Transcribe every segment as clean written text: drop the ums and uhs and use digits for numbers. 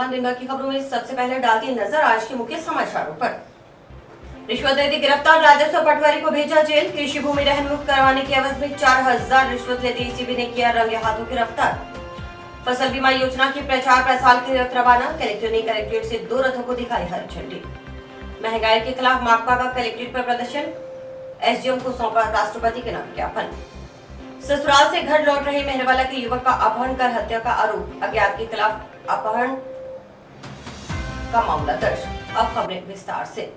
तूफान दिन भर की खबरों में सबसे पहले डालती नजर आज के मुख्य समाचारों पर। रिश्वत लेते गिरफ्तार राजस्व पटवारी को भेजा जेल। कृषि भूमि रहन मुक्त करवाने की एवज में 4000 रिश्वत लेते एसीबी ने किया रंगे हाथों गिरफ्तार। फसल बीमा योजना के प्रचार प्रसार के रथ रवाना। कलेक्टर ने कलेक्ट्रेट से 2 रथों को दिखाई हरी झंडी। महंगाई के खिलाफ माकपा का कलेक्ट्रेट पर प्रदर्शन। एसडीएम को सौंपा राष्ट्रपति के नाम ज्ञापन। ससुराल से घर लौट रहे मेहरवाला के युवक का अपहरण कर हत्या का आरोप। अज्ञात के खिलाफ अपहरण का मामला दर्ज। अब खबरें विस्तार से।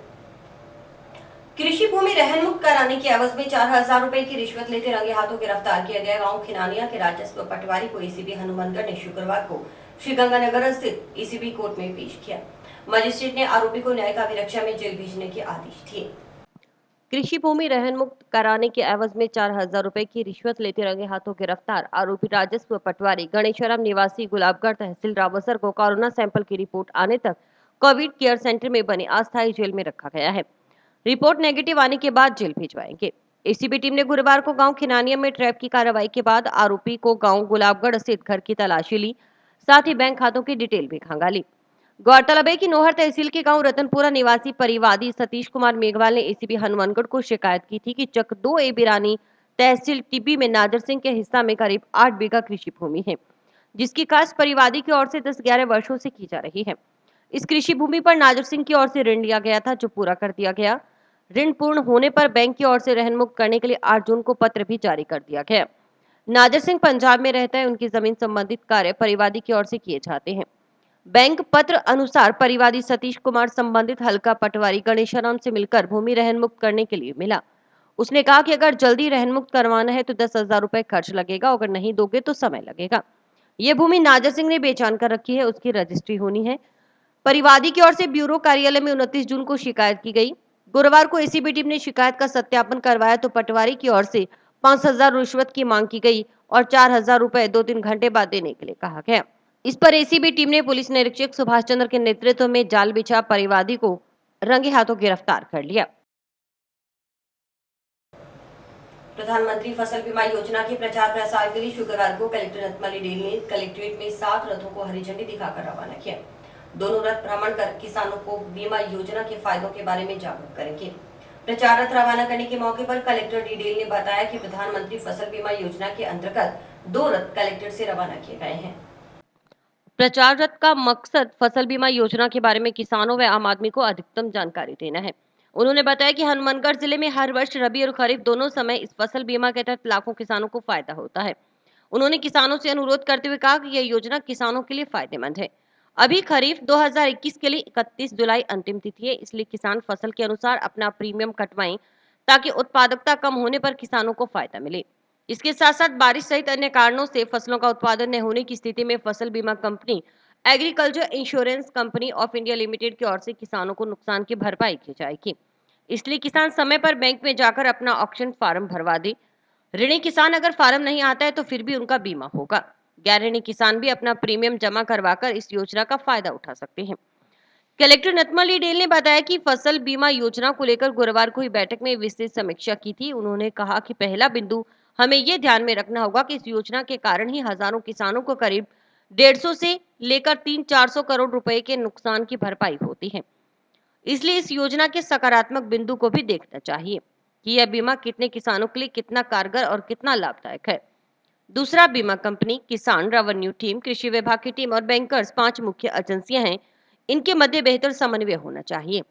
कृषि भूमि रहन मुक्त कराने की एवज में 4000 रुपए की रिश्वत लेते रंगे हाथों गिरफ्तार किया गया गांव खिनानिया के राजस्व पटवारी को एसीबी हनुमानगढ़ ने शुक्रवार को श्रीगंगानगर स्थित एसीबी कोर्ट में पेश किया। मजिस्ट्रेट ने आरोपी को न्यायिक अभिरक्षा में जेल भेजने के आदेश दिए। कृषि भूमि रहन मुक्त कराने के एवज में 4000 रुपए की रिश्वत लेते रंगे हाथों गिरफ्तार आरोपी राजस्व पटवारी गणेशराम निवासी गुलाबगढ़ तहसील रावसर को कोरोना सैंपल की रिपोर्ट आने तक कोविड केयर सेंटर में बने अस्थायी जेल में रखा गया है। रिपोर्ट नेगेटिव आने के बाद जेल भिजवाएंगे। एसीबी टीम ने गुरुवार को गांव खिनानिया में ट्रैप की कार्रवाई के बाद आरोपी को गांव गुलाबगढ़ स्थित घर की तलाशी ली, साथ ही बैंक खातों की डिटेल भी खंगाली। गौरतलब है कि नोहर तहसील के गांव रतनपुरा निवासी परिवादी सतीश कुमार मेघवाल ने एसीबी हनुमानगढ़ को शिकायत की थी कि चक 2A बिरानी तहसील टिब्बी में नाजर सिंह के हिस्सा में करीब 8 बीघा कृषि भूमि है, जिसकी काश्त परिवादी की ओर से 10-11 वर्षों से की जा रही है। इस कृषि भूमि पर नाजर सिंह की ओर से ऋण लिया गया था, जो पूरा कर दिया गया। ऋण पूर्ण होने पर बैंक की ओर से रहन मुक्त करने के लिए 8 जून को पत्र भी जारी कर दिया गया। नाजर सिंह पंजाब में रहता है, उनकी जमीन संबंधित कार्य परिवादी की ओर से किए जाते हैं। बैंक पत्र अनुसार परिवादी सतीश कुमार संबंधित हल्का पटवारी गणेशराम से मिलकर भूमि रहन मुक्त करने के लिए मिला। उसने कहा कि अगर जल्दी रहन मुक्त करवाना है तो 10,000 रुपए खर्च लगेगा, अगर नहीं दोगे तो समय लगेगा। ये भूमि नाजर सिंह ने बेचान कर रखी है, उसकी रजिस्ट्री होनी है। परिवादी की ओर से ब्यूरो कार्यालय में 29 जून को शिकायत की गई। गुरुवार को एसीबी टीम ने शिकायत का सत्यापन करवाया तो पटवारी की ओर से 5,000 रिश्वत की मांग की गई और 4,000 रुपए 2-3 घंटे बाद देने के लिए कहा गया। इस पर एसीबी टीम ने पुलिस निरीक्षक सुभाष चंद्र के नेतृत्व में जाल बिछा परिवादी को रंगे हाथों गिरफ्तार कर लिया। प्रधानमंत्री फसल बीमा योजना के प्रचार प्रसार के लिए शुक्रवार को कलेक्टर नतमली डेल ने कलेक्ट्रेट में 7 रथों को हरी झंडी दिखाकर रवाना किया। दोनों रथ भ्रमण कर किसानों को बीमा योजना के फायदों के बारे में जागरूक करेंगे। प्रचार रथ रवाना करने के मौके पर कलेक्टर डीडेल ने बताया कि प्रधानमंत्री फसल बीमा योजना के अंतर्गत 2 रथ कलेक्ट्रेट से रवाना किए गए हैं। प्रचार रथ का मकसद फसल बीमा योजना के बारे में किसानों व आम आदमी को अधिकतम जानकारी देना है। उन्होंने बताया कि हनुमानगढ़ जिले में हर वर्ष रबी और खरीफ दोनों समय इस फसल बीमा के तहत लाखों किसानों को फायदा होता है। उन्होंने किसानों से अनुरोध करते हुए कहा कि यह योजना किसानों के लिए फायदेमंद है। अभी खरीफ 2021 के लिए 31 जुलाई अंतिम तिथि है, इसलिए किसान फसल के अनुसार अपना प्रीमियम कटवाएं ताकि उत्पादकता कम होने पर किसानों को फायदा मिले। इसके साथ साथ बारिश सहित अन्य कारणों से फसलों का उत्पादन न होने की स्थिति में फसल बीमा company agriculture insurance company of India limited की ओर से किसानों को नुकसान की भरपाई की जाएगी। इसलिए किसान समय पर बैंक में जाकर अपना ऑक्शन फार्म भरवा दे। ऋणी किसान अगर फार्म नहीं आता है तो फिर भी उनका बीमा होगा। गैर ऋणी किसान भी अपना प्रीमियम जमा करवाकर इस योजना का फायदा उठा सकते हैं। कलेक्टर नतमली डेल ने बताया कि फसल बीमा योजना को लेकर गुरुवार को हुई बैठक में विस्तृत समीक्षा की थी। उन्होंने कहा कि पहला बिंदु हमें ये ध्यान में रखना होगा कि इस योजना के कारण ही हजारों किसानों को करीब 150 से लेकर 300-400 करोड़ रुपए के नुकसान की भरपाई होती है। इसलिए इस योजना के सकारात्मक बिंदु को भी देखना चाहिए कि यह बीमा कितने किसानों के लिए कितना कारगर और कितना लाभदायक है। दूसरा, बीमा कंपनी, किसान, रेवेन्यू टीम, कृषि विभाग की टीम और बैंकर्स 5 मुख्य एजेंसियां हैं। इनके मध्य बेहतर समन्वय होना चाहिए।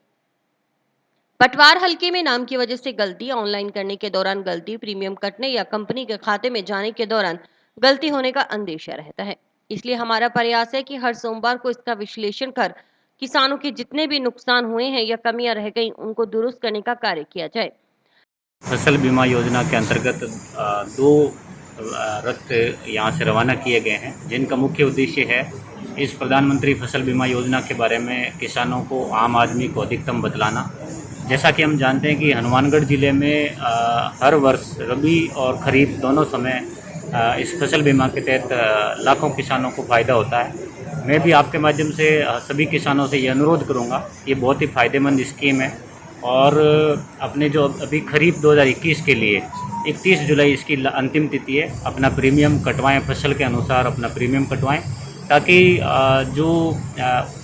पटवार हल्के में नाम की वजह से गलती, ऑनलाइन करने के दौरान गलती, प्रीमियम कटने या कंपनी के खाते में जाने के दौरान गलती होने का अंदेशा रहता है। इसलिए हमारा प्रयास है कि हर सोमवार को इसका विश्लेषण कर किसानों के जितने भी नुकसान हुए हैं या कमियां रह गई उनको दुरुस्त करने का कार्य किया जाए। फसल बीमा योजना के अंतर्गत 2 रथ यहाँ से रवाना किए गए हैं, जिनका मुख्य उद्देश्य है इस प्रधानमंत्री फसल बीमा योजना के बारे में किसानों को, आम आदमी को अधिकतम बतलाना। जैसा कि हम जानते हैं कि हनुमानगढ़ ज़िले में हर वर्ष रबी और खरीफ दोनों समय इस फसल बीमा के तहत लाखों किसानों को फ़ायदा होता है। मैं भी आपके माध्यम से सभी किसानों से ये अनुरोध करूँगा, ये बहुत ही फ़ायदेमंद स्कीम है और अपने जो अभी खरीफ 2021 के लिए 31 जुलाई इसकी अंतिम तिथि है। अपना प्रीमियम कटवाएं, फसल के अनुसार अपना प्रीमियम कटवाएं ताकि जो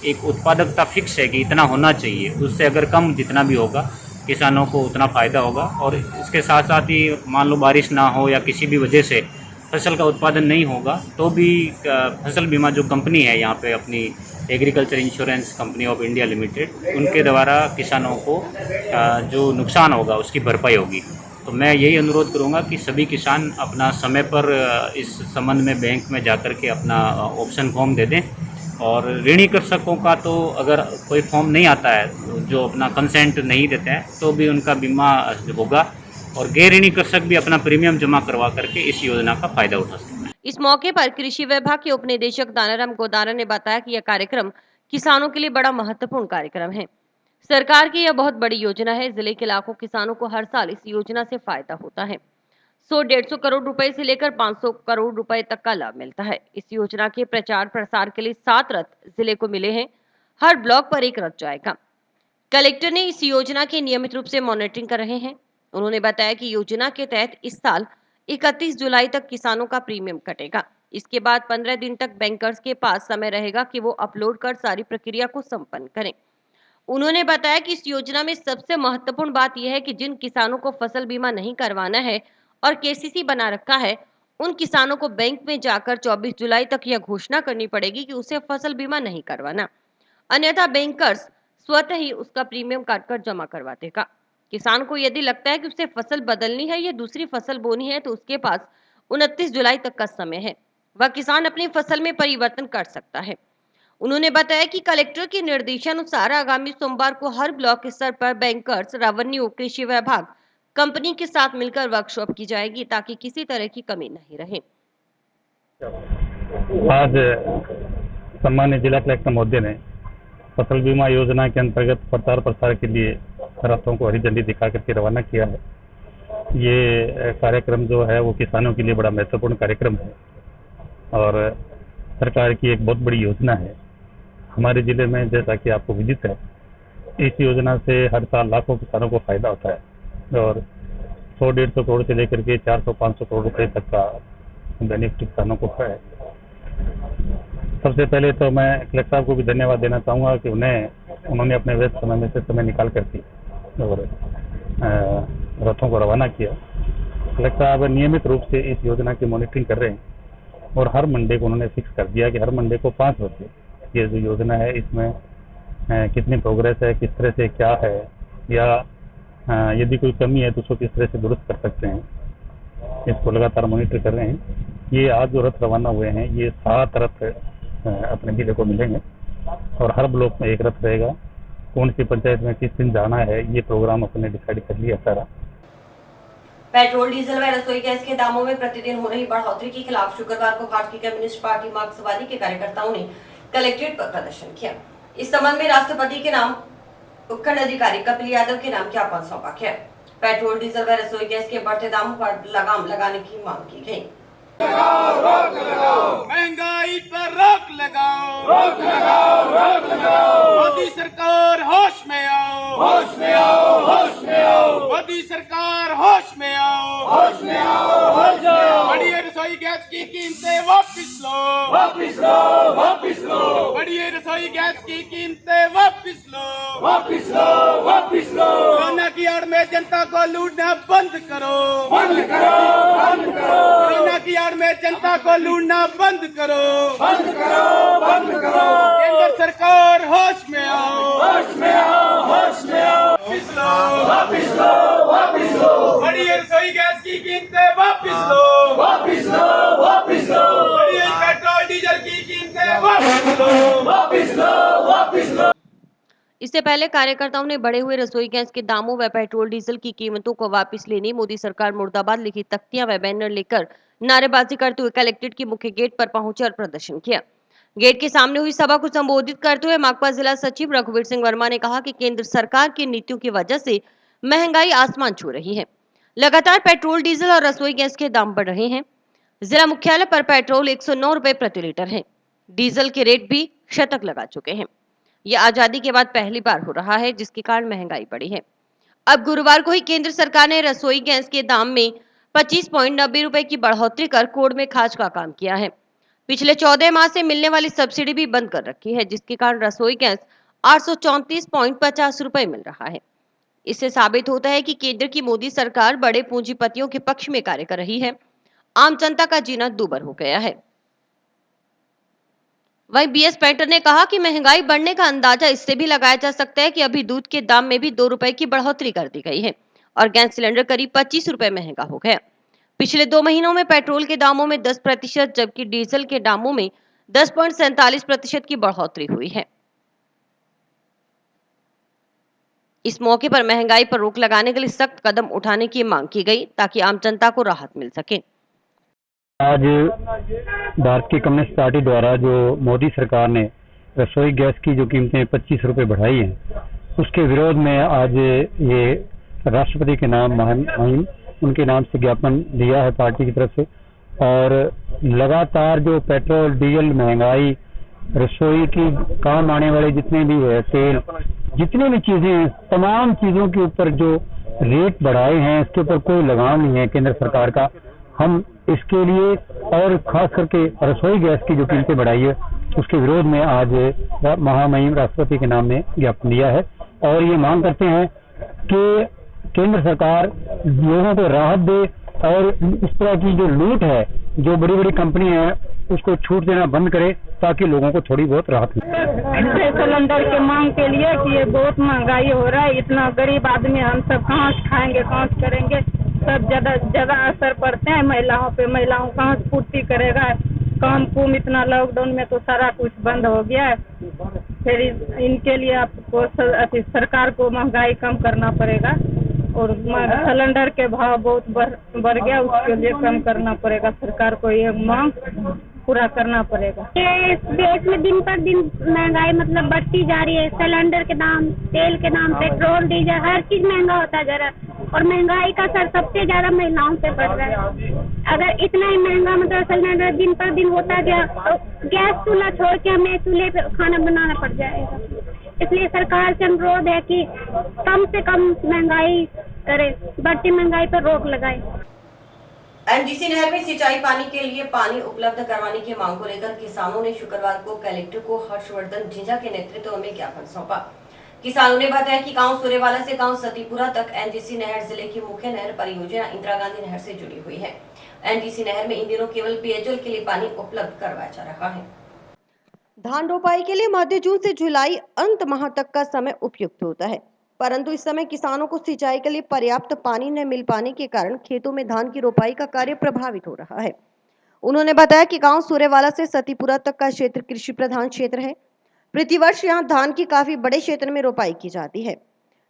एक उत्पादकता फिक्स है कि इतना होना चाहिए, उससे अगर कम जितना भी होगा किसानों को उतना फ़ायदा होगा। और इसके साथ साथ ही मान लो बारिश ना हो या किसी भी वजह से फसल का उत्पादन नहीं होगा तो भी फसल बीमा जो कंपनी है यहाँ पे अपनी agriculture insurance company of India limited, उनके द्वारा किसानों को जो नुकसान होगा उसकी भरपाई होगी। तो मैं यही अनुरोध करूँगा कि सभी किसान अपना समय पर इस संबंध में बैंक में जाकर के अपना ऑप्शन फॉर्म दे दें। और ऋणी कृषकों का तो अगर कोई फॉर्म नहीं आता है, जो अपना कंसेंट नहीं देते हैं, तो भी उनका बीमा होगा और गैर ऋणी कृषक भी अपना प्रीमियम जमा करवा करके इस योजना का फायदा उठा सकते हैं। इस मौके पर कृषि विभाग के उप निदेशक दानाराम गोदारा ने बताया कि यह कार्यक्रम किसानों के लिए बड़ा महत्वपूर्ण कार्यक्रम है। सरकार की यह बहुत बड़ी योजना है। जिले के लाखों किसानों को हर साल इस योजना से फायदा होता है। 100-150 करोड़ रुपए से लेकर 500 करोड़ रुपए तक का लाभ मिलता है। इस योजना के प्रचार प्रसार के लिए 7 रथ जिले को मिले हैं। हर ब्लॉक पर एक रथ जाएगा। कलेक्टर ने इस योजना की नियमित रूप से मॉनिटरिंग कर रहे हैं। उन्होंने बताया कि योजना के तहत इस साल 31 जुलाई तक किसानों का प्रीमियम कटेगा। इसके बाद 15 दिन तक बैंकर्स के पास समय रहेगा कि वो अपलोड कर सारी प्रक्रिया को संपन्न करें। उन्होंने बताया कि इस योजना में सबसे महत्वपूर्ण बात यह है कि जिन किसानों को फसल बीमा नहीं करवाना है और केसीसी बना रखा है, उन किसानों को बैंक में जाकर 24 जुलाई तक यह घोषणा करनी पड़ेगी कि उसे फसल बीमा नहीं करवाना, अन्यथा बैंकर्स स्वतः ही उसका प्रीमियम काटकर जमा करवा देगा। किसान को यदि लगता है कि उसे फसल बदलनी है या दूसरी फसल बोनी है तो उसके पास 29 जुलाई तक का समय है। वह किसान अपनी फसल में परिवर्तन कर सकता है। उन्होंने बताया कि कलेक्टर के निर्देशानुसार आगामी सोमवार को हर ब्लॉक स्तर पर बैंकर्स, रेवेन्यू, कृषि विभाग, कंपनी के साथ मिलकर वर्कशॉप की जाएगी ताकि किसी तरह की कमी नहीं रहे। आज सम्मानित जिला कलेक्टर महोदय ने फसल बीमा योजना के अंतर्गत प्रचार प्रसार के लिए रथों को हरी झंडी दिखा करके रवाना किया है। ये कार्यक्रम जो है वो किसानों के लिए बड़ा महत्वपूर्ण कार्यक्रम है और सरकार की एक बहुत बड़ी योजना है। हमारे जिले में जैसा कि आपको विदित है, इस योजना से हर साल लाखों किसानों को फायदा होता है और 100-150 करोड़ से लेकर के 400-500 करोड़ रुपए तक का बेनिफिट किसानों को है। सबसे पहले तो मैं कलेक्टर साहब को भी धन्यवाद देना चाहूँगा कि उन्होंने अपने व्यस्त समय में से समय निकाल करके और रथों को रवाना किया। कलेक्टर साहब नियमित रूप से इस योजना की मॉनिटरिंग कर रहे हैं और हर मंडे को उन्होंने फिक्स कर दिया कि हर मंडे को 5 बजे ये जो योजना है इसमें कितनी प्रोग्रेस है, किस तरह से क्या है, या यदि कोई कमी है तो उसको किस तरह से दुरुस्त कर सकते हैं, इसको लगातार मॉनिटर कर रहे हैं। ये आज जो रथ रवाना हुए हैं ये 7 रथ अपने जिले को मिलेंगे और हर ब्लॉक में एक रथ रहेगा। कौन सी पंचायत में किस दिन जाना है ये प्रोग्राम अपने डिसाइड कर लिया सारा। पेट्रोल, डीजल व रसोई गैस के दामों में प्रतिदिन हो रही बढ़ोतरी के खिलाफ शुक्रवार को भारतीय कम्युनिस्ट पार्टी मार्क्सवादी के कार्यकर्ताओं ने कलेक्ट्रेट पर प्रदर्शन किया। इस संबंध में राष्ट्रपति के नाम उपखंड अधिकारी कपिल यादव के नाम ज्ञापन सौंपा गया। पेट्रोल, डीजल व रसोई गैस के बढ़ते दामों पर लगाम लगाने की मांग की गई। महंगाई पर रोक लगाओ, रोक लगाओ, रोक लगाओ। मोदी सरकार होश में आओ, होश में आओ, होश में आओ। मोदी सरकार होश में आओ, होश में आओ, होश में आओ। बढ़िए रसोई गैस की कीमतें वापिस लो, वापिस लो, वापिस लो। बढ़िए रसोई गैस की कीमतें वापिस लो, वापिस लो, वापिस लो। कोरोना की आड़ में जनता को लूटना बंद करो, बंद करो, बंद करो। कोरोना की आड़ में जनता को लूटना बंद करो, बंद करो, बंद करो। केंद्र सरकार होश में आओ, होश में आओ, होश में आओ। वापिस लो, वापिस लो, वापिस लो। बढ़िए रसोई गैस की कीमतें वापिस लो, वापिस लो, वापिस लो। बढ़िए पेट्रोल डीजल की कीमतें वापिस लो, वापिस लो, वापिस लो। इससे पहले कार्यकर्ताओं ने बढ़े हुए रसोई गैस के दामों व पेट्रोल डीजल की कीमतों को वापस लेने, मोदी सरकार मुर्दाबाद लिखी तख्तियां व बैनर लेकर नारेबाजी करते हुए कलेक्ट्रेट के मुख्य गेट पर पहुंचे और प्रदर्शन किया। गेट के सामने हुई सभा को संबोधित करते हुए माकपा जिला सचिव रघुवीर सिंह वर्मा ने कहा कि केंद्र सरकार की नीतियों की वजह से महंगाई आसमान छू रही है। लगातार पेट्रोल, डीजल और रसोई गैस के दाम बढ़ रहे हैं। जिला मुख्यालय पर पेट्रोल 109 रुपए प्रति लीटर है। डीजल के रेट भी शतक लगा चुके हैं। यह आजादी के बाद पहली बार हो रहा है जिसके कारण महंगाई बढ़ी है। अब गुरुवार को ही केंद्र सरकार ने रसोई गैस के दाम में 25.90 रुपए की बढ़ोतरी कर कोड़ में खाज का काम किया है। पिछले 14 माह से मिलने वाली सब्सिडी भी बंद कर रखी है, जिसके कारण रसोई गैस 834.50 रुपए मिल रहा है। इससे साबित होता है कि केंद्र की मोदी सरकार बड़े पूंजीपतियों के पक्ष में कार्य कर रही है। आम जनता का जीना दूभर हो गया है। वहीं बीएस पेंटर ने कहा कि महंगाई बढ़ने का अंदाजा इससे भी लगाया जा सकता है कि अभी दूध के दाम में भी 2 रुपए की बढ़ोतरी कर दी गई है और गैस सिलेंडर करीब 25 रुपए महंगा हो गया। पिछले 2 महीनों में पेट्रोल के दामों में 10% जबकि डीजल के दामों में 10.47% की बढ़ोतरी हुई है। इस मौके पर महंगाई पर रोक लगाने के लिए सख्त कदम उठाने की मांग की गई ताकि आम जनता को राहत मिल सके। आज भारत की कम्युनिस्ट पार्टी द्वारा जो मोदी सरकार ने रसोई गैस की जो कीमतें 25 रुपए बढ़ाई हैं, उसके विरोध में आज ये राष्ट्रपति के नाम मुहिम उनके नाम से ज्ञापन दिया है पार्टी की तरफ से। और लगातार जो पेट्रोल डीजल महंगाई, रसोई की काम आने वाले जितने भी है तेल, जितनी भी चीजें हैं, तमाम चीजों के ऊपर जो रेट बढ़ाए हैं इसके ऊपर कोई लगाम नहीं है केंद्र सरकार का। हम इसके लिए और खास करके रसोई गैस की जो कीमतें बढ़ाई है उसके विरोध में आज महामहिम राष्ट्रपति के नाम में ज्ञापन दिया है और ये मांग करते हैं कि केंद्र सरकार लोगों को राहत दे और इस तरह की जो लूट है, जो बड़ी बड़ी कंपनी है, उसको छूट देना बंद करे ताकि लोगों को थोड़ी बहुत राहत मिले। सिलेंडर के मांग के लिए कि ये बहुत महंगाई हो रहा है, इतना गरीब आदमी हम सब कहाँ से खाएंगे, कहाँ से करेंगे, सब ज्यादा असर पड़ते हैं महिलाओं पे। महिलाओं कहाँ से पूर्ति करेगा, काम कुम इतना लॉकडाउन में तो सारा कुछ बंद हो गया है। फिर इनके लिए आपको सरकार को महंगाई कम करना पड़ेगा और सिलेंडर के भाव बहुत बढ़ गया, उसके लिए कम करना पड़ेगा। सरकार को ये मांग पूरा करना पड़ेगा। ये देश में दिन पर दिन महंगाई मतलब बढ़ती जा रही है। सिलेंडर के दाम, तेल के दाम, पेट्रोल डीजल हर चीज महंगा होता जा रहा है और महंगाई का असर सबसे ज्यादा महिलाओं पे पड़ रहा है। अगर इतना ही महंगा मतलब सिलेंडर दिन पर दिन होता गया तो गैस चूल्हा छोड़ के हमें चूल्हे पे खाना बनाना पड़ जाएगा। इसलिए सरकार से अनुरोध है कि कम से कम महंगाई करे, बढ़ती महंगाई पर रोक लगाए। एनजीसी नहर में सिंचाई पानी के लिए पानी उपलब्ध करवाने की मांग को लेकर किसानों ने शुक्रवार को कलेक्टर को हर्षवर्धन झिंझा के नेतृत्व में ज्ञापन सौंपा। किसानों ने बताया कि गांव सूर्यवाला से गांव सतीपुरा तक एनजीसी नहर जिले की मुख्य नहर परियोजना इंदिरा गांधी नहर से जुड़ी हुई है। एनजीसी नहर में इन दिनों केवल पेयजल के लिए पानी उपलब्ध करवाया जा रहा है। धान रोपाई के लिए मध्य जून से जुलाई अंत माह तक का समय उपयुक्त होता है, परंतु इस समय किसानों को सिंचाई के लिए पर्याप्त पानी न मिल पाने के कारण खेतों में धान की रोपाई का कार्य प्रभावित हो रहा है। उन्होंने बताया कि गांव सूर्यवाला से सतीपुरा तक का क्षेत्र कृषि प्रधान क्षेत्र है। प्रतिवर्ष यहां धान की काफी बड़े क्षेत्र में रोपाई की जाती है।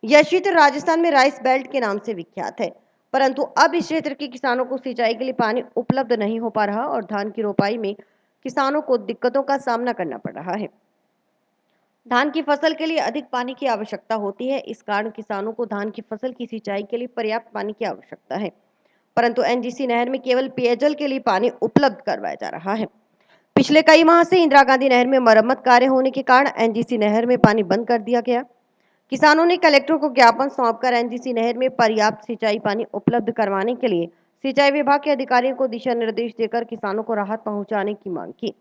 यह क्षेत्र राजस्थान में राइस बेल्ट के नाम से विख्यात है, परंतु अब इस क्षेत्र के किसानों को सिंचाई के लिए पानी उपलब्ध नहीं हो पा रहा और धान की रोपाई में किसानों को दिक्कतों का सामना करना पड़ रहा है। धान की फसल के लिए अधिक पानी की आवश्यकता होती है, इस कारण किसानों को धान की फसल की सिंचाई के लिए पर्याप्त पानी की आवश्यकता है, परंतु एनजीसी नहर में केवल पेयजल के लिए पानी उपलब्ध करवाया जा रहा है। पिछले कई माह से इंदिरा गांधी नहर में मरम्मत कार्य होने के कारण एनजीसी नहर में पानी बंद कर दिया गया। किसानों ने कलेक्टर को ज्ञापन सौंपकर एनजीसी नहर में पर्याप्त सिंचाई पानी उपलब्ध करवाने के लिए सिंचाई विभाग के अधिकारियों को दिशा निर्देश देकर किसानों को राहत पहुंचाने की मांग की।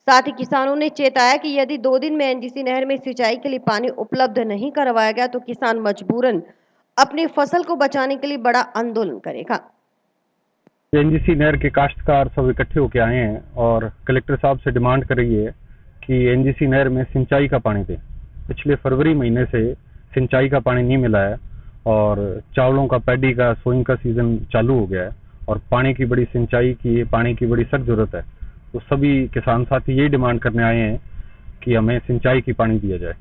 साथ ही किसानों ने चेताया कि यदि 2 दिन में एनजीसी नहर में सिंचाई के लिए पानी उपलब्ध नहीं करवाया गया तो किसान मजबूरन अपनी फसल को बचाने के लिए बड़ा आंदोलन करेगा। एनजीसी नहर के काश्तकार सब इकट्ठे होकर आए हैं और कलेक्टर साहब से डिमांड कर रही है कि एनजीसी नहर में सिंचाई का पानी दें। पिछले फरवरी महीने से सिंचाई का पानी नहीं मिला है और चावलों का, पैडी का, सोइंग का सीजन चालू हो गया है और पानी की बड़ी सिंचाई की, पानी की बड़ी सख्त जरूरत है। तो सभी किसान साथी यही डिमांड करने आए हैं कि हमें सिंचाई की पानी दिया जाए।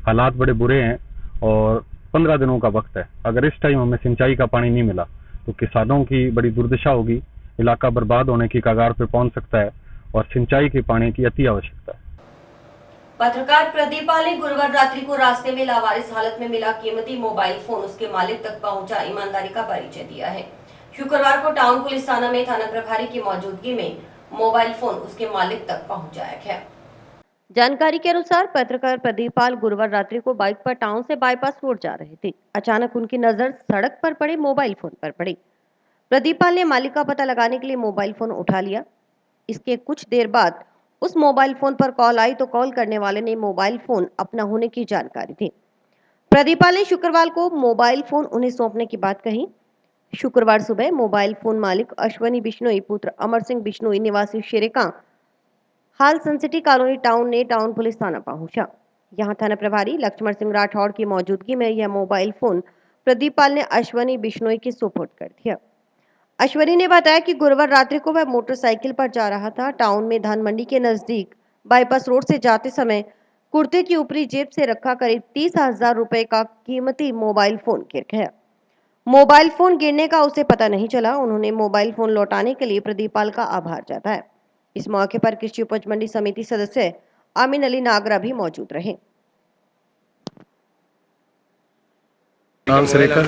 हालात बड़े बुरे हैं और 15 दिनों का वक्त है। अगर इस टाइम हमें सिंचाई का पानी नहीं मिला तो किसानों की बड़ी दुर्दशा होगी, इलाका बर्बाद होने की कगार पर पहुंच सकता है और सिंचाई के पानी की अति आवश्यकता है। पत्रकार प्रदीप पाल ने गुरुवार रात्रि को रास्ते में लावारिस हालत में मिला कीमती मोबाइल फोन उसके मालिक तक पहुंचा ईमानदारी का परिचय दिया है। शुक्रवार को टाउन पुलिस थाना में थाना प्रभारी की मौजूदगी में मोबाइल फोन उसके मालिक तक पहुंचाया गया। जानकारी के अनुसार पत्रकार प्रदीप पाल गुरुवार रात्रि को बाइक पर टाउन से बाईपास रोड जा रहे थे। अचानक उनकी नजर सड़क पर पड़े मोबाइल फोन पर पड़ी। प्रदीप पाल ने मालिक का पता लगाने के लिए मोबाइल फोन उठा लिया। इसके कुछ देर बाद उस मोबाइल फोन पर कॉल आई तो कॉल करने वाले ने मोबाइल फोन अपना होने की जानकारी दी। प्रदीपाल ने शुक्रवार को मोबाइल फोन उन्हें सौंपने की बात कही। शुक्रवार सुबह मोबाइल फोन मालिक अश्वनी बिश्नोई पुत्र अमर सिंह बिश्नोई निवासी शेरेका हाल सनसिटी कॉलोनी टाउन ने टाउन पुलिस थाना पहुंचा। यहां थाना प्रभारी लक्ष्मण सिंह राठौड़ की मौजूदगी में यह मोबाइल फोन प्रदीपाल ने अश्वनी बिश्नोई के सुपुर्द कर दिया। अश्वनी ने बताया कि गुरुवार रात्रि को वह मोटरसाइकिल पर जा रहा था। टाउन में धान मंडी के नजदीक बाईपास रोड से जाते समय कुर्ते की ऊपरी जेब से रखा करीब 30,000 रुपए का कीमती मोबाइल फोन गिर गया। मोबाइल फोन गिरने का उसे पता नहीं चला। उन्होंने मोबाइल फोन लौटाने के लिए प्रदीपाल का आभार जताया। इस मौके पर कृषि उपज मंडी समिति सदस्य आमीन अली नागरा भी मौजूद रहे। नाम सुरेखा।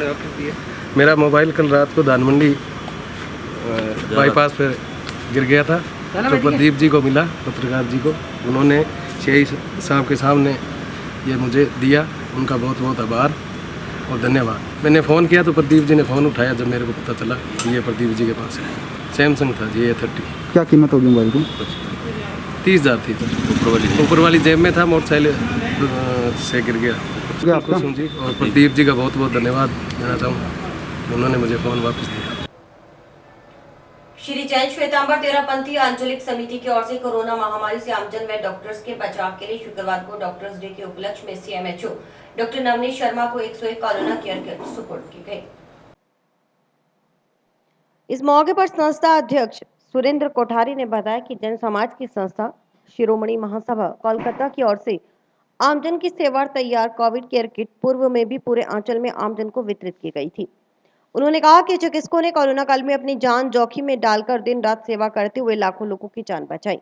मेरा मोबाइल कल रात को धान मंडी बाईपास पे गिर गया था, तो प्रदीप जी को मिला, पत्रकार जी को। उन्होंने सीआई साहब के सामने ये मुझे दिया। उनका बहुत बहुत आभार और धन्यवाद। मैंने फ़ोन किया तो प्रदीप जी ने फ़ोन उठाया। जब मेरे को पता चला कि ये प्रदीप जी के पास है, सैमसंग था जी A30। क्या कीमत होगी मोबाइल की? 30,000 थी। ऊपर वाली जेब में था, मोटरसाइकिल से गिर गया। कुसुम जी और प्रदीप जी का बहुत बहुत धन्यवाद देना चाहूँगा कि उन्होंने मुझे फ़ोन वापस दिया। श्री जैन श्वेतांबर तेरापंथी आंचलिक समिति की ओर से कोरोना महामारी से आमजन व डॉक्टर्स के बचाव के लिए शुक्रवार को डॉक्टर्स डे के उपलक्ष्य में CMHO डॉक्टर नवनीत शर्मा को 101 कोरोना केयर किट सुपुर्द की गई। इस मौके पर संस्था अध्यक्ष सुरेंद्र कोठारी ने बताया कि जन समाज की संस्था शिरोमणि महासभा कोलकाता की ओर से आमजन की सेवा तैयार कोविड केयर किट पूर्व में भी पूरे आंचल में आमजन को वितरित की गई थी। उन्होंने कहा कि चिकित्सकों ने कोरोना काल में अपनी जान जोखिम में डालकर दिन रात सेवा करते हुए लाखों लोगों की जान बचाई।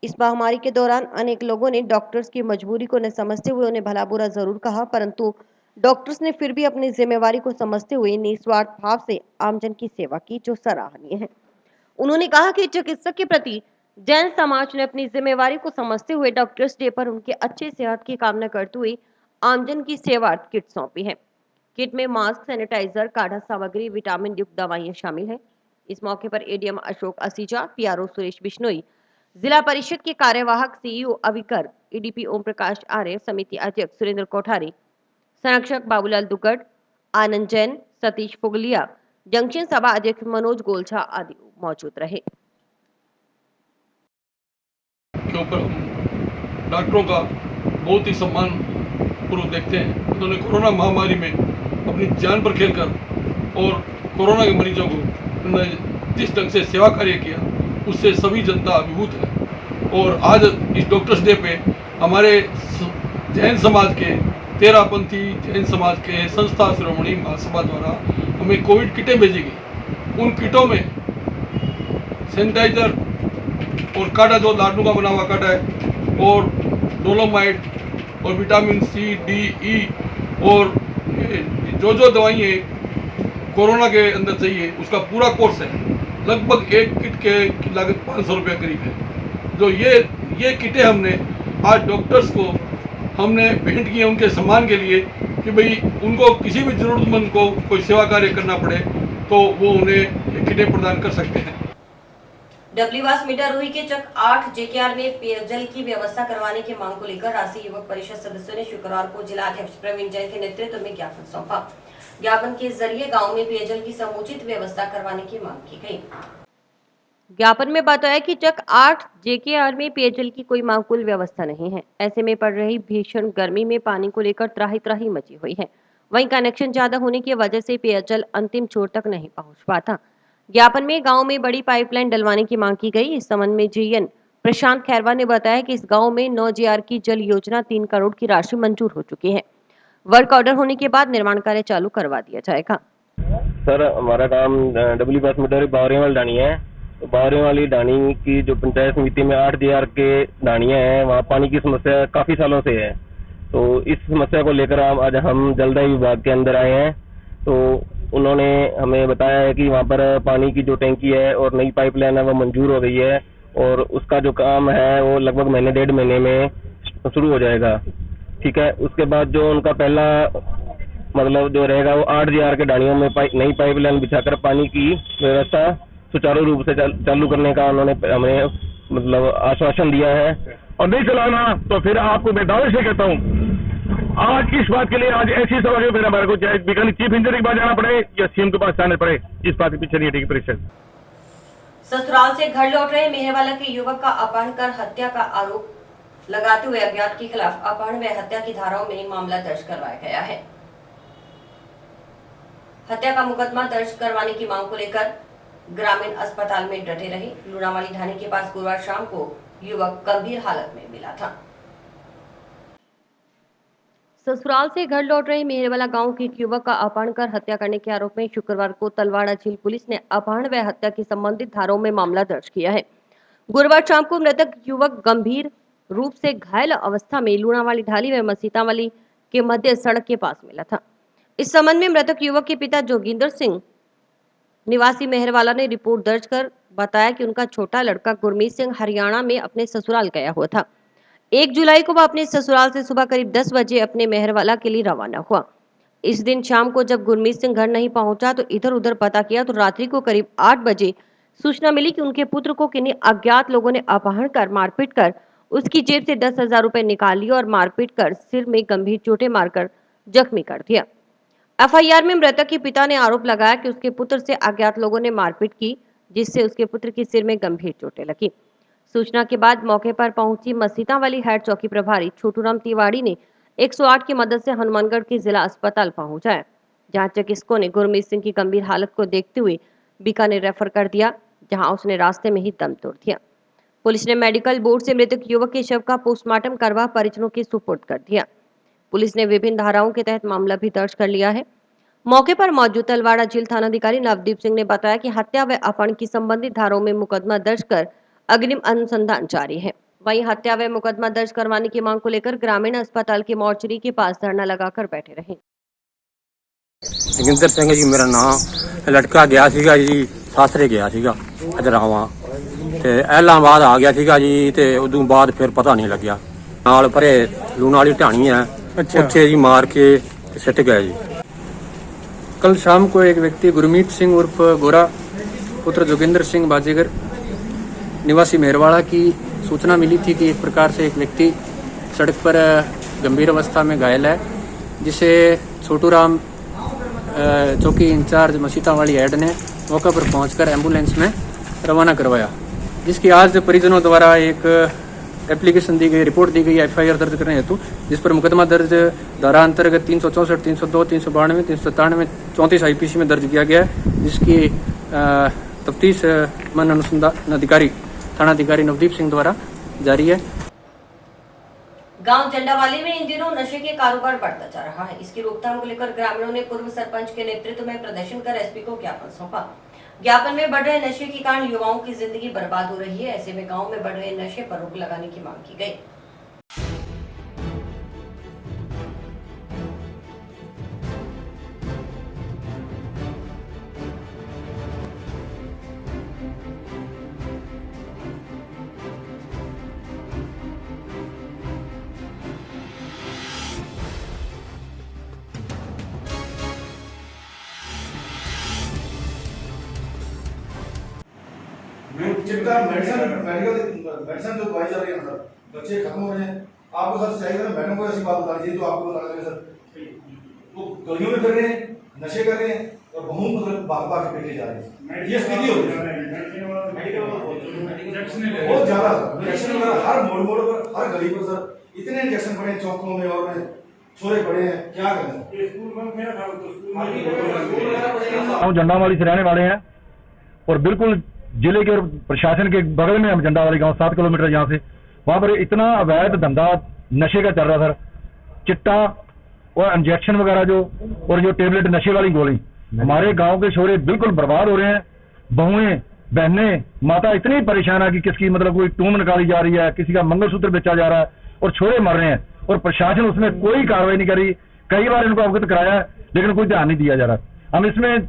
इस महामारी के दौरान अनेक लोगों ने डॉक्टर्स की मजबूरी को न समझते हुए उन्हें भला बुरा जरूर कहा, परंतु डॉक्टर्स ने फिर भी अपनी जिम्मेवारी को समझते हुए निस्वार्थ भाव से आमजन की सेवा की, जो सराहनीय है। उन्होंने कहा कि चिकित्सक के प्रति जैन समाज ने अपनी जिम्मेवारी को समझते हुए डॉक्टर्स डे पर उनके अच्छे सेहत की कामना करते हुए आमजन की सेवार्थ किट सौंपी है। किट में मास्क, सैनिटाइजर, काढ़ा सामग्री, विटामिन युक्त दवाइयां शामिल हैं। इस मौके पर एडीएम अशोक असीजा, PRO सुरेश बिश्नोई, जिला परिषद के कार्यवाहक CEO अविकर, EDP ओम प्रकाश आर्य, समिति अध्यक्ष सुरेंद्र कोठारी, संरक्षक बाबूलाल दुगड़, आनंद जैन, सतीश फुगलिया, जंक्शन सभा अध्यक्ष मनोज गोलछा आदि मौजूद रहे। के ऊपर हम डॉक्टरों का बहुत ही सम्मान पूर्वक देखते हैं। उन्होंने कोरोना महामारी में अपनी जान पर खेलकर और कोरोना के मरीजों को उन्होंने जिस ढंग से सेवा कार्य किया, उससे सभी जनता अभिभूत है। और आज इस डॉक्टर्स डे पे हमारे जैन समाज के तेरापंथी जैन समाज के संस्था शिरोमणि महासभा द्वारा हमें कोविड किटें भेजी गई। उन किटों में सैनिटाइजर और काढ़ा, जो लाडू का बना हुआ काढ़ा है, और डोलोमाइट और विटामिन C, D, E और जो दवाइयाँ कोरोना के अंदर चाहिए उसका पूरा कोर्स है। लगभग एक किट की लागत 500 रुपये करीब है। जो ये किटें हमने आज डॉक्टर्स को हमने भेंट की है उनके सम्मान के लिए कि भाई उनको किसी भी जरूरतमंद को कोई सेवा कार्य करना पड़े तो वो उन्हें ये किटें प्रदान कर सकते हैं। डब्ल्यूवास मीटर रूही के चक 8 JKR में पेयजल की व्यवस्था करवाने की मांग को लेकर राष्ट्रीय युवक परिषद सदस्यों ने शुक्रवार को जिला अध्यक्ष प्रवीण जैन के नेतृत्व में ज्ञापन सौंपा। ज्ञापन के जरिए गांव में पेयजल की समुचित व्यवस्था करवाने की मांग की गई। ज्ञापन में बताया कि चक 8 JKR में पेयजल की कोई माकूल व्यवस्था नहीं है। ऐसे में पड़ रही भीषण गर्मी में पानी को लेकर त्राही त्राही मची हुई है। वहीं कनेक्शन ज्यादा होने की वजह से पेयजल अंतिम छोर तक नहीं पहुंच पाता। ज्ञापन में गांव में बड़ी पाइपलाइन डलवाने की मांग की गई। इस संबंध में GN प्रशांत खैरवा ने बताया कि इस गांव में 9 JR की जल योजना 3 करोड़ की राशि मंजूर हो चुकी है। वर्क ऑर्डर होने के बाद निर्माण कार्य चालू करवा दिया जाएगा। सर, हमारा काम डब्ल्यूवास मीटर बावरियां वाली डानी है। तो बावरियां वाली डानी की जो पंचायत समिति में 8 JR के डानियां हैं, वहाँ पानी की समस्या काफी सालों से है। तो इस समस्या को लेकर आज हम जलदाय विभाग के अंदर आए हैं। तो उन्होंने हमें बताया है कि वहाँ पर पानी की जो टैंकी है और नई पाइपलाइन है वो मंजूर हो गई है और उसका जो काम है वो लगभग महीने 1.5 महीने में शुरू हो जाएगा। ठीक है। उसके बाद जो उनका पहला मतलब जो रहेगा वो 8 JR के डानियों में नई पाइपलाइन बिछाकर पानी की व्यवस्था सुचारू रूप से चालू करने का उन्होंने हमें मतलब आश्वासन दिया है। और नहीं चलाना तो फिर आपको मैं दावे से कहता हूँ, आज इस बात के लिए आज ऐसी सभा फिर हमारे को चाहे बीकानेर चीफ इंजीनियर के पास जाना पड़े या सीएम के पास जाना पड़े, इस बात के पीछे नहीं हटेगी परिषद। ससुराल से घर लौट रहे मेहरवाला के युवक का अपहरण कर हत्या का आरोप लगाते हुए अज्ञात के खिलाफ अपहरण व हत्या की धाराओं में मामला दर्ज करवाया गया है। हत्या का मुकदमा दर्ज करवाने की मांग को लेकर ग्रामीण अस्पताल में डटे रहे। लूणावाली ढाणी के पास गुरुवार शाम को युवक गंभीर हालत में मिला था। ससुराल से घर लौट रहे मेहरवाला गांव के एक युवक का अपहरण कर हत्या करने के आरोप में शुक्रवार को तलवाड़ा झील पुलिस ने अपहरण व हत्या की संबंधित धाराओं में मामला दर्ज किया है। गुरुवार शाम को मृतक युवक गंभीर रूप से घायल अवस्था में लूणावाली ढाली व मसीतावाली के मध्य सड़क के पास मिला था। इस संबंध में मृतक युवक के पिता जोगिंदर सिंह निवासी मेहरवाला ने रिपोर्ट दर्ज कर बताया कि उनका छोटा लड़का गुरमीत सिंह हरियाणा में अपने ससुराल गया हुआ था। 1 जुलाई को वह अपने ससुराल से सुबह करीब 10 बजे अपने मेहरवाला के लिए रवाना हुआ। इस दिन शाम को जब गुरमीत सिंह घर नहीं पहुंचा तो इधर उधर पता किया तो रात्रि को करीब 8 बजे सूचना मिली कि उनके पुत्र को किन्हीं अज्ञात लोगों ने अपहरण कर मारपीट कर उसकी जेब से 10,000 रुपए निकाल लिए और मारपीट कर सिर में गंभीर चोटें मारकर जख्मी कर दिया। एफआईआर में मृतक के पिता ने आरोप लगाया कि उसके पुत्र से अज्ञात लोगों ने मारपीट की, जिससे उसके पुत्र की सिर में गंभीर चोटें लगी। सूचना के बाद मौके पर पहुंची मसीतावाली हेड चौकी प्रभारी छोटूराम तिवाड़ी ने 108 की मदद से हनुमानगढ़ के जिला अस्पताल पहुंचाया, जहां चिकित्सकों ने गुरमीत सिंह की गंभीर हालत को देखते हुए बीकानेर रेफर कर दिया, जहां उसने रास्ते में ही दम तोड़ दिया। पुलिस ने मेडिकल बोर्ड से मृतक युवक के शव का पोस्टमार्टम करवा परिजनों के सुपुर्द कर दिया। पुलिस ने विभिन्न धाराओं के तहत मामला भी दर्ज कर लिया है। मौके पर मौजूद तलवाड़ा झील थानाधिकारी नवदीप सिंह ने बताया कि हत्या व अपहरण की संबंधित धाराओं में मुकदमा दर्ज कर अग्रिम अनुसंधान जारी है। वहीं हत्या व मुकदमा दर्ज करवाने की मांग को लेकर ग्रामीण अस्पताल के मोर्चरी के पास धरना लगाकर बैठे रहे। जोगिंदर सिंह जी मेरा नाम, लड़का गया सीगा जी सासरे गया सीगा अजरावा ते इलाहाबाद आ गया सीगा जी ते उदों बाद फिर पता नहीं लग्या नाल परे लूणावाली ढाणी है उत्थे जी मार के सिट गए जी। कल शाम को एक व्यक्ति गुरमीत सिंह उर्फ गोरा पुत्र जोगिंदर सिंह बाजीगर निवासी मेहरवाड़ा की सूचना मिली थी कि एक प्रकार से एक व्यक्ति सड़क पर गंभीर अवस्था में घायल है, जिसे छोटूराम चौकी इंचार्ज मसीतावाली हेड ने मौका पर पहुंचकर एम्बुलेंस में रवाना करवाया, जिसकी आज परिजनों द्वारा एक एप्लीकेशन दी गई, रिपोर्ट दी गई एफआईआर दर्ज करने हेतु, जिस पर मुकदमा दर्ज धारा अंतर्गत 364, 302, 392, 397, 34 आईपीसी में दर्ज किया गया है, जिसकी तफ्तीश मन अनुसंधान अधिकारी थानाधिकारी नवदीप सिंह द्वारा जारी है। गांव जंडावाली में इन दिनों नशे के कारोबार बढ़ता जा रहा है। इसकी रोकथाम को लेकर ग्रामीणों ने पूर्व सरपंच के नेतृत्व में प्रदर्शन कर एसपी को ज्ञापन सौंपा। ज्ञापन में बढ़ रहे नशे के कारण युवाओं की जिंदगी बर्बाद हो रही है। ऐसे में गांव में बढ़ रहे नशे पर रोक लगाने की मांग की गई। चिट्टा मेडिसिन जो दवाई चल रही है ना सर, बच्चे खत्म हो रहे हैं। आपको सर चाहिए मैडम को ऐसी बात बता दीजिए जो आपको बता रहे सर, वो गलियों में कर रहे हैं, नशे कर रहे हैं और बहुत मतलब बाग के पेटे जा रहे हैं। ये स्थिति हो रही है बहुत ज्यादा सर। हर मोड़ पर हर गली पर सर इतने इंजेक्शन पड़े हैं चौकों में और छोरे पड़े हैं, क्या करें। हम जंडावाली से रहने वाले हैं और बिल्कुल जिले के और प्रशासन के बगल में हम जंडावाली गांव 7 किलोमीटर यहाँ से, वहां पर इतना अवैध धंधा नशे का चल रहा था, चिट्टा और इंजेक्शन वगैरह जो और जो टेबलेट नशे वाली गोली, हमारे गांव के छोरे बिल्कुल बर्बाद हो रहे हैं। बहुएं बहनें माता इतनी परेशान है कि किसकी मतलब कोई टूम निकाली जा रही है, किसी का मंगलसूत्र बेचा जा रहा है और छोरे मर रहे हैं और प्रशासन उसमें कोई कार्रवाई नहीं करी। कई बार इनको अवगत कराया है लेकिन कोई ध्यान नहीं दिया जा रहा। हम इसमें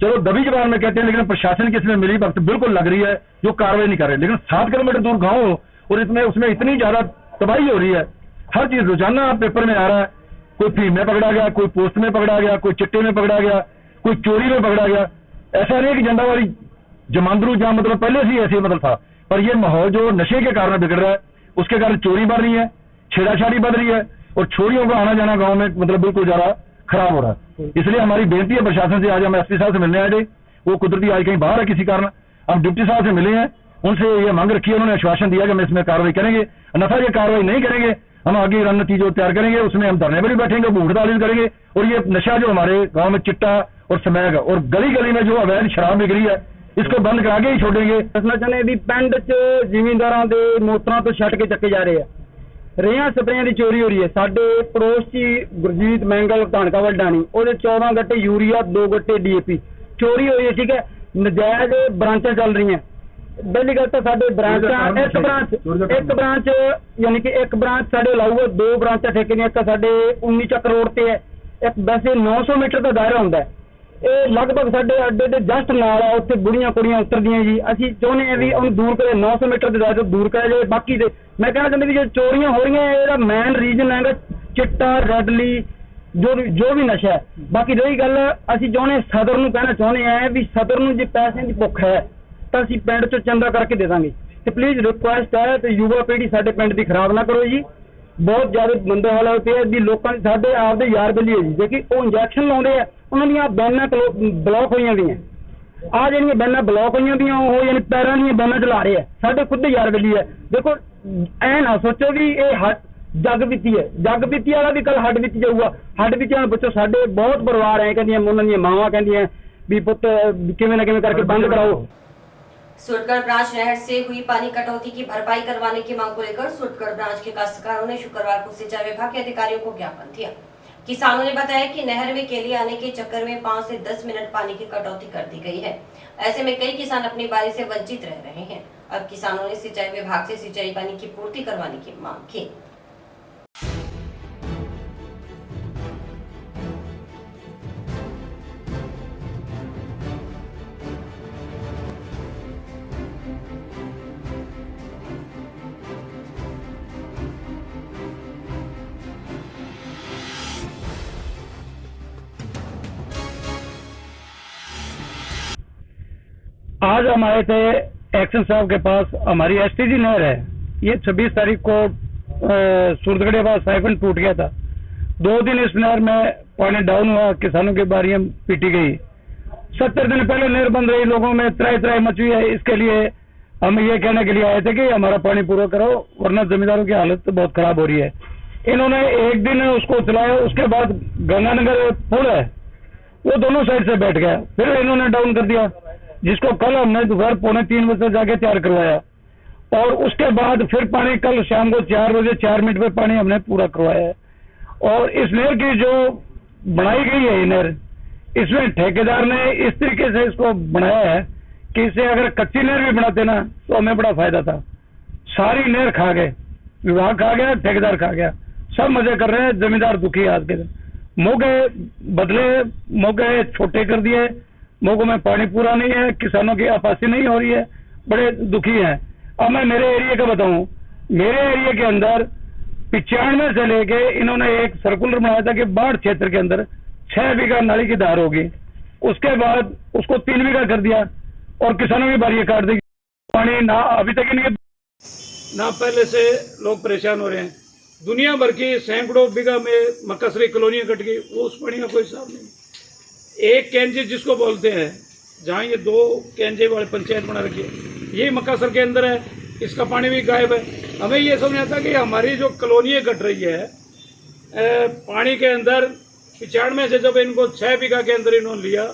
चलो दबी जबान में कहते हैं लेकिन प्रशासन की इसमें मिली वक्त बिल्कुल लग रही है जो कार्रवाई नहीं कर रहे। लेकिन 7 किलोमीटर दूर गांव और इसमें उसमें इतनी ज्यादा तबाही हो रही है। हर चीज रोजाना पेपर में आ रहा है, कोई फीम में पकड़ा गया, कोई पोस्ट में पकड़ा गया, कोई चिट्टे में पकड़ा गया, कोई चोरी में पकड़ा गया। ऐसा नहीं है कि जंडावाली जमांदरू जहाँ मतलब पहले से ही ऐसे मतलब था, पर ये माहौल जो नशे के कारण बिगड़ रहा है, उसके कारण चोरी बढ़ रही है, छेड़ाछाड़ी बढ़ रही है और छोरियों का आना जाना गांव में मतलब बिल्कुल ज्यादा खराब हो रहा है। इसलिए हमारी बेनती है प्रशासन से, आज हम एसपी साहब से मिलने आए थे, वो कुदरती आज कहीं बाहर है किसी कारण, हम डिप्टी साहब से मिले हैं, उनसे ये मांग रखी है, उन्होंने आश्वासन दिया कि हम इसमें कार्रवाई करेंगे, अन्यथा ये कार्रवाई नहीं करेंगे हम आगे रणनीति जो तैयार करेंगे उसमें हम धरने पर भी बैठेंगे, भूख हड़ताल भी करेंगे। और ये नशा जो हमारे गांव में चिट्टा और समैक और गली गली में जो अवैध शराब बिक रही है, इसको बंद करा के ही छोड़ेंगे। ਦੱਸਣਾ ਚਾਹੁੰਦੇ ਵੀ ਪਿੰਡ 'ਚ ਜ਼ਿਮੀਂਦਾਰਾਂ ਦੇ ਮੋਟਰਾਂ ਤੋਂ ਛੱਡ ਕੇ ਚੱਕੇ ਜਾ ਰਹੇ ਆ, ਰੇਹਾਂ ਸਪਰੇਆਂ ਦੀ ਚੋਰੀ ਹੋ ਰਹੀ ਹੈ। ਸਾਡੇ ਪੜੋਸ 'ਚ ਗੁਰਜੀਤ ਮੈਂਗਲ ਧਾਨਕਾ ਵਲਡਾਣੀ, ਉਹਦੇ 14 ਗੱਟੇ ਯੂਰੀਆ 2 ਗੱਟੇ DAP ਚੋਰੀ ਹੋਈ ਹੈ। ਠੀਕ ਹੈ, ਨਜਾਇਜ਼ ਬ੍ਰਾਂਚਾਂ ਚੱਲ ਰਹੀਆਂ। ਪਹਿਲੀ ਗੱਲ ਤਾਂ ਸਾਡੇ ਬ੍ਰਾਂਚਾਂ ਇੱਕ ਬ੍ਰਾਂਚ ਯਾਨੀ ਕਿ ਇੱਕ ਬ੍ਰਾਂਚ ਸਾਡੇ ਲਾਊਗਾ, 2 ਬ੍ਰਾਂਚਾਂ ਠੇਕੇ ਦੀਆਂ, ਇੱਕ ਸਾਡੇ 19 ਚੱਕ ਰੋਡ ਤੇ ਹੈ, ਇੱਕ ਵੈਸੇ 900 ਮੀਟਰ ਦਾ ਦਾਇਰਾ ਹੁੰਦਾ ਹੈ। ਇਹ ਲਗਭਗ ਸਾਡੇ ਅੱਡੇ ਦੇ ਜਸਟ ਨਾਲ ਆ, ਉੱਥੇ ਬੁੜੀਆਂ ਕੁੜੀਆਂ ਉਤਰਦੀਆਂ ਜੀ। ਅਸੀਂ ਚਾਹੁੰਦੇ ਹਾਂ ਵੀ ਉਹਨੂੰ ਦੂਰ ਕਰੇ, 900 ਮੀਟਰ ਦੇ ਦਾਇਰੇ ਤੋਂ ਦੂਰ ਕਰਿਆ ਜਾਵੇ। ਬਾਕੀ ਦੇ ਮੈਂ ਕਹਿਣਾ ਚਾਹੁੰਦਾ ਵੀ ਜੇ ਚੋਰੀਆਂ ਹੋ ਰਹੀਆਂ ਇਹਦਾ ਮੇਨ ਰੀਜ਼ਨ ਹੈਗਾ ਚਿੱਟਾ, ਰੈਡਲੀ, ਜੋ ਵੀ ਨਸ਼ਾ ਹੈ। ਬਾਕੀ ਰਹੀ ਗੱਲ, ਅਸੀਂ ਚਾਹੁੰਦੇ ਸਦਰ ਨੂੰ ਕਹਿਣਾ ਚਾਹੁੰਦੇ ਹਾਂ ਵੀ ਸਦਰ ਨੂੰ ਜੇ ਪੈਸਿਆਂ ਦੀ ਭੁੱਖ ਹੈ ਤਾਂ ਅਸੀਂ ਪਿੰਡ 'ਚੋਂ ਚੰਦਾ ਕਰਕੇ ਦੇ ਦਾਂਗੇ। ਤੇ ਪਲੀਜ਼ ਰਿਕੁਐਸਟ ਹੈ ਤੇ ਯੁਵਾ ਪੀੜ੍ਹੀ ਸਾਡੇ ਪਿੰਡ ਦੀ ਖਰਾਬ ਨਾ ਕਰੋ ਜੀ। ਬਹੁਤ ਜ਼ਿਆਦਾ ਮੰਦੇ ਹਾਲ ਹੋਏ ਪਏ ਵੀ ਲੋਕਾਂ ਦੇ ਸਾਡੇ ਆਪਦੇ ਯਾਰ ਬੇਲੀ ਹੈ ਜੀ, ਜੇ ਕਿ ਉਹ ਇੰਜੈਕਸ਼ਨ ਲਾਉਂਦੇ ਆ, ਉਹਨਾਂ ਦੀਆਂ ਬੈਨਾਂ ਬਲੌਕ ਹੋਈਆਂ ਵੀਆਂ। ਆ ਜਿਹੜੀਆਂ ਬੈਨਾਂ ਬਲੌਕ ਹੋਈਆਂ ਵੀਆਂ ਉਹ ਯਾਨੀ ਪੈਰਾਂ ਦੀਆਂ ਬੈਨਾਂ ਚਲਾ ਰਹੇ ਆ, ਸਾਡੇ ਖੁਦ ਯਾਰ ਬੇਲੀ ਹੈ। ਦੇਖੋ ਐ ਨਾ ਸੋਚੋ ਵੀ ਇਹ ਜੱਗ ਬੀਤੀ ਹੈ, ਜੱਗ ਬੀਤੀ ਵਾਲਾ ਵੀ ਕੱਲ ਹੱਡ ਵਿੱਚ ਜਾਊਗਾ। ਹੱਡ ਵਿੱਚ ਵਾਲੇ ਬੱਚੋ ਸਾਡੇ ਬਹੁਤ ਪਰਿਵਾਰ ਐ ਕਹਿੰਦੀਆਂ, ਉਹਨਾਂ ਦੀਆਂ ਮਾਵਾਂ ਕਹਿੰਦੀਆਂ ਵੀ ਪੁੱਤ ਕਿਵੇਂ ਨਾ ਕਿਵੇਂ ਕਰਕੇ ਬੰਦ ਕਰਾਓ। सूरतगढ़ ब्रांच नहर से हुई पानी कटौती की भरपाई करवाने की मांग को लेकर सूरतगढ़ ब्रांच के काश्तकारों ने शुक्रवार को सिंचाई विभाग के अधिकारियों को ज्ञापन दिया। किसानों ने बताया कि नहर में केली आने के चक्कर में 5 से 10 मिनट पानी की कटौती कर दी गई है। ऐसे में कई किसान अपनी बारी से वंचित रह रहे हैं। अब किसानों ने सिंचाई विभाग से सिंचाई पानी की पूर्ति करवाने की मांग की। आज हम आए थे एक्शन साहब के पास, हमारी STG नहर है, ये 26 तारीख को सूरतगढ़ के पास साइफन टूट गया था। 2 दिन इस नहर में पानी डाउन हुआ, किसानों की बारियां पीटी गई। 70 दिन पहले नहर बंद रही, लोगों में त्राई मची है। इसके लिए हम ये कहने के लिए आए थे कि हमारा पानी पूरा करो, वरना जमींदारों की हालत बहुत खराब हो रही है। इन्होंने एक दिन उसको चलाया, उसके बाद गंगानगर पुल है वो दोनों साइड से बैठ गया, फिर इन्होंने डाउन कर दिया, जिसको कल हमने दोपहर 2:45 बजे जाके तैयार करवाया। और उसके बाद फिर पानी कल शाम को 4 बजे 4 मिनट पे पानी हमने पूरा करवाया है। और इस नहर की जो बनाई गई है, ये नहर, इसमें ठेकेदार ने इस तरीके से इसको बनाया है कि इसे अगर कच्ची नहर भी बनाते ना तो हमें बड़ा फायदा था। सारी नहर खा गए, विभाग खा गया, ठेकेदार खा गया, सब मजे कर रहे हैं, जमींदार दुखी आज के दिन। मौके बदले, मौके छोटे कर दिए, मौकों में पानी पूरा नहीं है, किसानों की आपासी नहीं हो रही है, बड़े दुखी हैं। अब मैं मेरे एरिया का बताऊं, मेरे एरिया के अंदर 95 से लेके इन्होंने एक सर्कुलर बनाया था कि बाढ़ क्षेत्र के अंदर 6 बीघा नाली की धार होगी, उसके बाद उसको 3 बीघा कर दिया और किसानों की बारियां काट दी। पानी ना अभी तक ही नहीं, ना पहले से लोग परेशान हो रहे हैं। दुनिया भर की सैकड़ों बीघा में मक्कासरी कॉलोनियां कट गई, वो उस पानी का कोई हिसाब नहीं। एक कैंजे जिसको बोलते हैं, जहाँ ये 2 कैंजे वाले पंचायत बना रखी है, ये मक्कासर के अंदर है, इसका पानी भी गायब है। हमें ये समझ आता कि हमारी जो कॉलोनियाँ कट रही है पानी के अंदर, 95 से जब इनको 6 बीघा के अंदर इन्होंने लिया,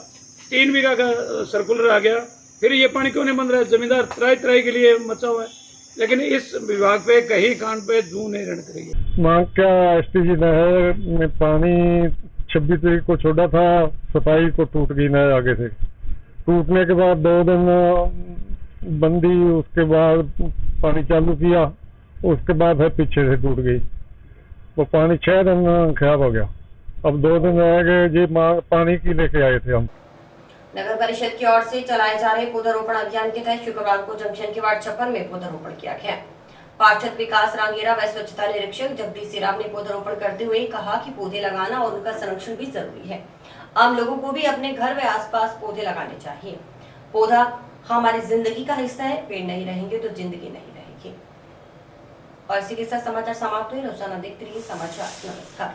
3 बीघा का सर्कुलर आ गया, फिर ये पानी क्यों नहीं बंद रहा है? जमींदार त्राई के लिए मचा हुआ है, लेकिन इस विभाग पे कहीं कान पे जू नहीं रड़क रही है। मांग क्या, STG नहर में पानी 26 तारीख को छोड़ा था, 27 को टूट गई नहर आगे से। टूटने के बाद 2 दिन बंदी, उसके बाद पानी चालू किया, उसके बाद फिर पीछे से टूट गई। वो पानी 6 दिन खराब हो गया। अब 2 दिन रह गए जी, पानी की लेके आए थे हम। नगर परिषद की ओर से चलाए जा रहे पौधारोपण अभियान के तहत शुक्रवार को जंक्शन के वार्ड 56 में पौधारोपण किया गया। पार्षद विकास रांगेरा व स्वच्छता निरीक्षक जगदीश सिराम ने पौधारोपण करते हुए कहा कि पौधे लगाना और उनका संरक्षण भी जरूरी है। आम लोगों को भी अपने घर व आसपास पौधे लगाने चाहिए। पौधा हमारी जिंदगी का हिस्सा है, पेड़ नहीं रहेंगे तो जिंदगी नहीं रहेगी। और इसी के साथ समाचार समाप्त हुए। रोजाना देखते रहिए समाचार। नमस्कार।